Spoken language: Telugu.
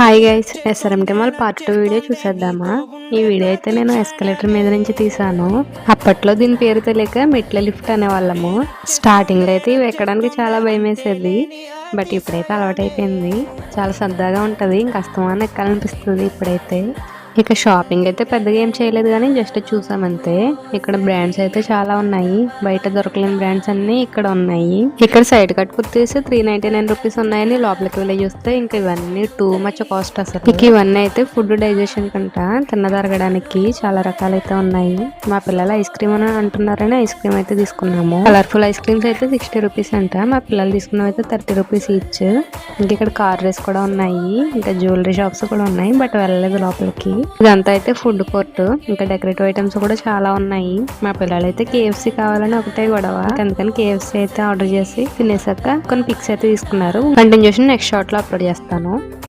Hi guys, SRMT mall part 2 video చూసేద్దామా. ఈ వీడియో అయితే నేను ఎస్కలేటర్ మీద నుంచి తీసాను. అప్పట్లో దీని పేరు తెలియక మెట్ల లిఫ్ట్ అనేవాళ్ళము. స్టార్టింగ్ లో అయితే ఇవి ఎక్కడానికి చాలా భయం వేసేది, బట్ ఇప్పుడైతే అలవాటు అయిపోయింది. చాలా సరదాగా ఉంటది, ఇంకా అస్తమానం ఎక్కాలనిపిస్తుంది ఇప్పుడైతే. ఇక షాపింగ్ అయితే పెద్దగా ఏం చేయలేదు కానీ జస్ట్ చూసామంతే. ఇక్కడ బ్రాండ్స్ అయితే చాలా ఉన్నాయి, బయట దొరకలేని బ్రాండ్స్ అన్ని ఇక్కడ ఉన్నాయి. ఇక్కడ సైడ్ కట్ కుర్తీస్ 399 రూపీస్ ఉన్నాయని లోపలికి వెళ్ళి చూస్తే ఇంకా ఇవన్నీ టూ మచ్ కాస్ట్ అసలు. ఇక ఇవన్నీ అయితే ఫుడ్ డైజెషన్ కంట తిన్నదరగడానికి చాలా రకాలైతే ఉన్నాయి. మా పిల్లలు ఐస్ క్రీమ్ అని అంటున్నారని ఐస్ క్రీమ్ అయితే తీసుకున్నాము. కలర్ఫుల్ ఐస్ క్రీమ్స్ అయితే 60 రూపీస్ అంట. మా పిల్లలు తీసుకున్నవి అయితే 30 రూపీస్ ఈచ్. ఇంక ఇక్కడ కార్ రేస్ కూడా ఉన్నాయి, ఇంకా జ్యువెలరీ షాప్స్ కూడా ఉన్నాయి, బట్ వెళ్ళలేదు లోపలికి. ఇదంతా అయితే ఫుడ్ కోర్ట్, ఇంకా డెకరేటివ్ ఐటమ్స్ కూడా చాలా ఉన్నాయి. మా పిల్లలు అయితే KFC కావాలని ఒకటే గొడవ, అందుకని KFC అయితే ఆర్డర్ చేసి తినేసాక కొన్ని పిక్స్ అయితే తీసుకున్నారు. కంటిన్యూషన్ నెక్స్ట్ షార్ట్ లో అప్లోడ్ చేస్తాను.